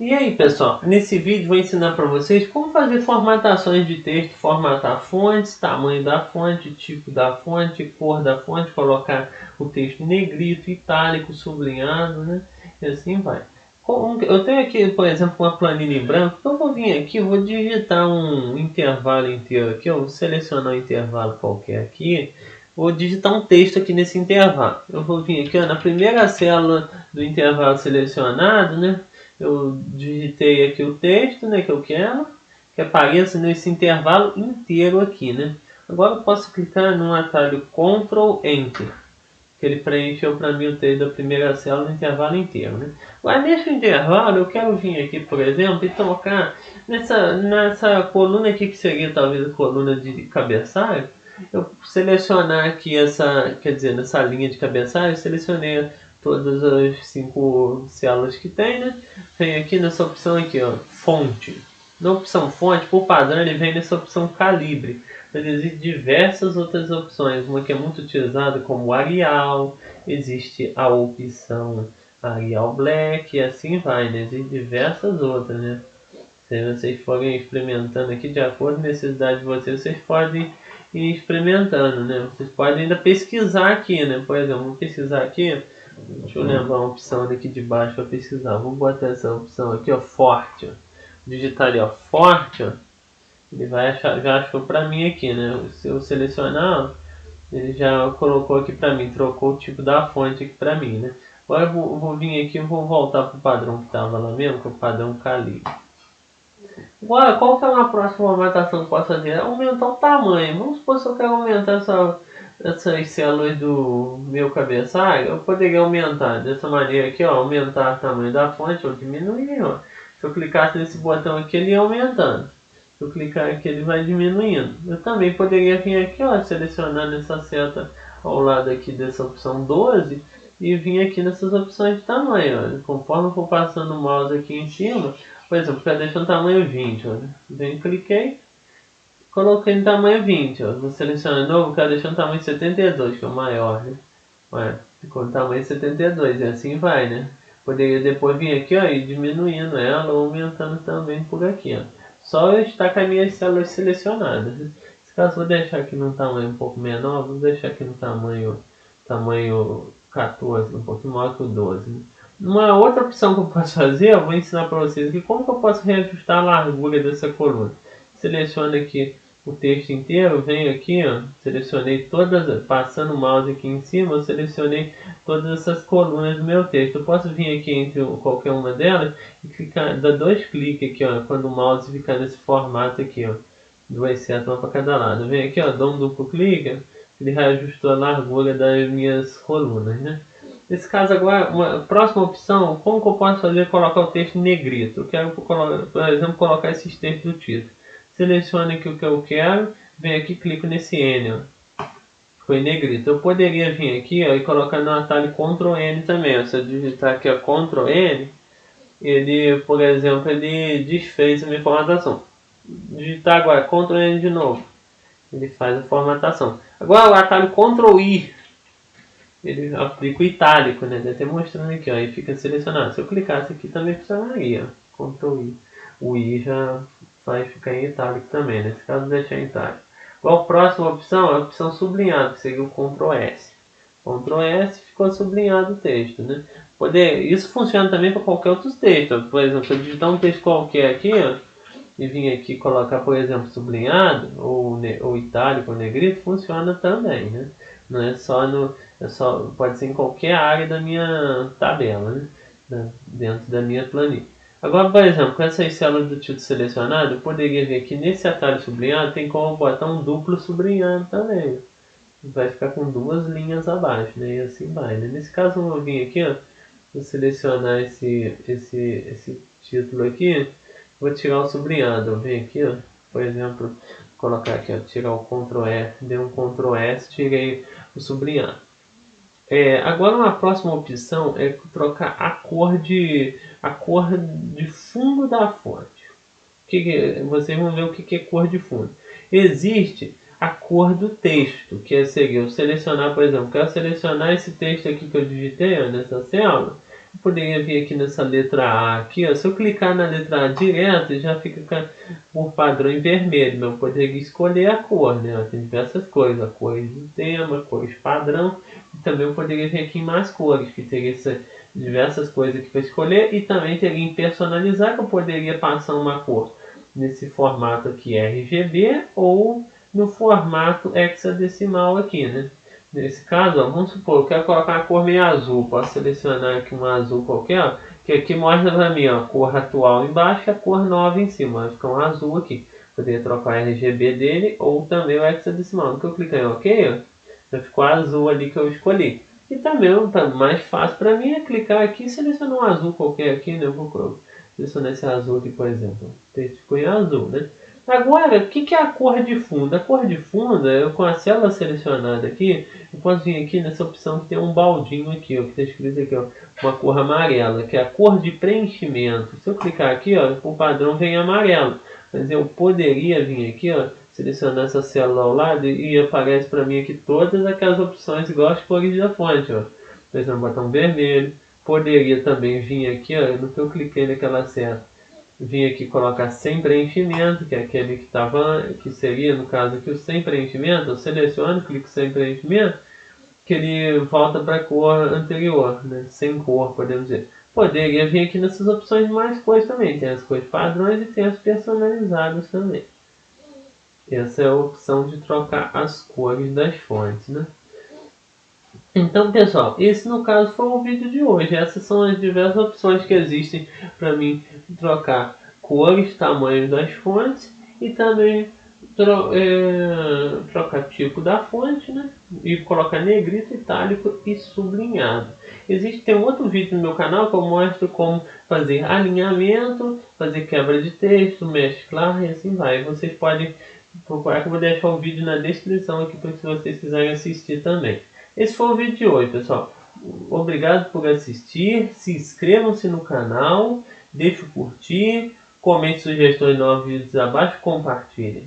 E aí pessoal, nesse vídeo vou ensinar para vocês como fazer formatações de texto, formatar fontes, tamanho da fonte, tipo da fonte, cor da fonte, colocar o texto negrito, itálico, sublinhado, né? E assim vai. Eu tenho aqui, por exemplo, uma planilha em branco, então eu vou vir aqui, vou digitar um intervalo inteiro aqui, eu vou selecionar um intervalo qualquer aqui, vou digitar um texto aqui nesse intervalo. Eu vou vir aqui ó, na primeira célula do intervalo selecionado, né? Eu digitei aqui o texto, né, que eu quero, que apareça nesse intervalo inteiro aqui, né. Agora eu posso clicar no atalho Ctrl Enter, que ele preencheu para mim o texto da primeira célula do intervalo inteiro, né. Agora nesse intervalo eu quero vir aqui, por exemplo, e tocar nessa coluna aqui, que seria talvez a coluna de cabeçalho. Eu selecionar aqui nessa linha de cabeçalho, eu selecionei todas as 5 células que tem, né? Vem aqui nessa opção aqui, ó, fonte. Na opção fonte, por padrão, ele vem nessa opção calibre. Mas existem diversas outras opções. Uma que é muito utilizada como Arial, existe a opção Arial Black e assim vai, né? Existem diversas outras, né? Se vocês forem experimentando aqui, de acordo com a necessidade de vocês podem ir experimentando, né? Vocês podem ainda pesquisar aqui, né? Por exemplo, vou pesquisar aqui. Deixa eu lembrar uma opção aqui de baixo para pesquisar. Vou botar essa opção aqui, ó, forte. Ó. Digitar ali, ó, forte, ó. Ele vai achar, já achou para mim aqui, né? Se eu selecionar, ele já colocou aqui para mim, trocou o tipo da fonte aqui para mim, né? Agora eu vou vir aqui e vou voltar para o padrão que estava lá mesmo, que é o padrão Calibre. Agora, qual que é uma próxima formatação que eu posso fazer? Aumentar o tamanho. Vamos supor que eu quero aumentar essas células do meu cabeçalho. Eu poderia aumentar dessa maneira aqui, ó, aumentar o tamanho da fonte ou diminuir. Ó. Se eu clicasse nesse botão aqui, ele ia aumentando. Se eu clicar aqui, ele vai diminuindo. Eu também poderia vir aqui, ó, selecionar nessa seta ao lado aqui dessa opção 12 e vir aqui nessas opções de tamanho. Ó. Conforme eu for passando o mouse aqui em cima, por exemplo, quero deixar no tamanho 20, ó. Então cliquei, coloquei no tamanho 20, ó. Vou selecionar de novo, quero deixar no tamanho 72, que é o maior, né? Olha, ficou no tamanho 72, e assim vai, né? Poderia depois vir aqui, ó, e diminuindo ela ou aumentando também por aqui, ó. Só eu estar com as minhas células selecionadas. Nesse caso, vou deixar aqui no tamanho um pouco menor, vou deixar aqui no tamanho 14, um pouquinho maior que o 12, né? Uma outra opção que eu posso fazer, eu vou ensinar para vocês aqui como que eu posso reajustar a largura dessa coluna. Seleciono aqui o texto inteiro, venho aqui, ó, selecionei todas, passando o mouse aqui em cima, eu selecionei todas essas colunas do meu texto. Eu posso vir aqui entre qualquer uma delas e clicar, dar 2 cliques aqui, ó, quando o mouse ficar nesse formato aqui, ó, 2 setas, uma para cada lado. Eu venho aqui, ó, dou um duplo clique, ele reajustou a largura das minhas colunas, né? Nesse caso agora, uma próxima opção, como que eu posso fazer colocar o texto em negrito? Eu quero, por exemplo, colocar esses textos do título. Seleciono aqui o que eu quero, venho aqui e clico nesse N, ó. Ficou em negrito. Eu poderia vir aqui ó, e colocar no atalho Ctrl N também. Ó. Se eu digitar aqui ó, Ctrl N, ele, por exemplo, ele desfez a minha formatação. Digitar agora Ctrl N de novo, ele faz a formatação. Agora o atalho Ctrl I, ele aplica o itálico, né? Até mostrando aqui, ó, e fica selecionado. Se eu clicasse aqui também funcionaria, Ctrl I. O I já vai ficar em itálico também, nesse caso deixar em itálico. Agora a próxima opção é a opção sublinhado, que seria o Ctrl S. Ctrl S ficou sublinhado o texto, né? Isso funciona também para qualquer outro texto. Por exemplo, se eu digitar um texto qualquer aqui, ó, e vir aqui colocar, por exemplo, sublinhado, ou itálico, ou negrito, funciona também, né? Não é só pode ser em qualquer área da minha tabela, né? Dentro da minha planilha. Agora, por exemplo, com essas células do título selecionado, eu poderia ver que nesse atalho sublinhado tem como botar um duplo sublinhado também. Vai ficar com 2 linhas abaixo, né? E assim vai, né? Nesse caso eu vou vir aqui, ó, vou selecionar esse título aqui, vou tirar o sublinhado. Eu venho aqui, ó, por exemplo, colocar aqui, ó, tirar o Ctrl F, dei um Ctrl S, tirei o sublinhado. Agora uma próxima opção é trocar a cor de fundo da fonte. Vocês vão ver o que é cor de fundo. Existe a cor do texto, que seria eu selecionar, por exemplo, quero selecionar esse texto aqui que eu digitei ó, nessa célula. eu poderia vir aqui nessa letra A aqui, ó. Se eu clicar na letra A direto, já fica por padrão em vermelho, mas eu poderia escolher a cor, né? Tem diversas cores, a cores do tema, cores padrão, e também eu poderia vir aqui em mais cores, que teria diversas coisas aqui para escolher, e também teria em personalizar, que eu poderia passar uma cor nesse formato aqui RGB ou no formato hexadecimal aqui, né? Nesse caso, ó, vamos supor, eu quero colocar uma cor meio azul, posso selecionar aqui um azul qualquer, ó, que aqui mostra para mim ó, a cor atual embaixo e a cor nova em cima, vai ficar um azul aqui. Poderia trocar o RGB dele ou também o hexadecimal. No que eu clicar em OK, ó, já ficou azul ali que eu escolhi. E também, mais fácil para mim é clicar aqui e selecionar um azul qualquer aqui, né? Eu vou selecionar esse azul aqui, por exemplo. O texto ficou em azul, né? Agora, o que é a cor de fundo? A cor de fundo, eu com a célula selecionada aqui, eu posso vir aqui nessa opção que tem um baldinho aqui, ó, que está escrito aqui, ó, uma cor amarela, que é a cor de preenchimento. Se eu clicar aqui, ó, o padrão vem amarelo, mas eu poderia vir aqui, ó, selecionar essa célula ao lado e aparece para mim aqui todas aquelas opções igual as cores da fonte, ó. Por exemplo, botão vermelho. Poderia também vir aqui, ó, no que eu cliquei naquela seta, vim aqui colocar sem preenchimento, que é aquele que estava, que seria no caso aqui o sem preenchimento. Eu seleciono, clico sem preenchimento, que ele volta para a cor anterior, né? Sem cor, podemos dizer. Poderia vir aqui nessas opções de mais cores também, tem as cores padrões e tem as personalizadas também. Essa é a opção de trocar as cores das fontes, né? Então, pessoal, esse no caso foi o vídeo de hoje. Essas são as diversas opções que existem para mim trocar cores, tamanhos das fontes e também trocar tipo da fonte, né? E colocar negrito, itálico e sublinhado. Tem um outro vídeo no meu canal que eu mostro como fazer alinhamento, fazer quebra de texto, mesclar e assim vai. Vocês podem procurar que eu vou deixar o vídeo na descrição aqui para se vocês quiserem assistir também. Esse foi o vídeo de hoje, pessoal. Obrigado por assistir. Se inscrevam-se no canal, deixe o curtir, comente sugestões de novos vídeos abaixo e compartilhem.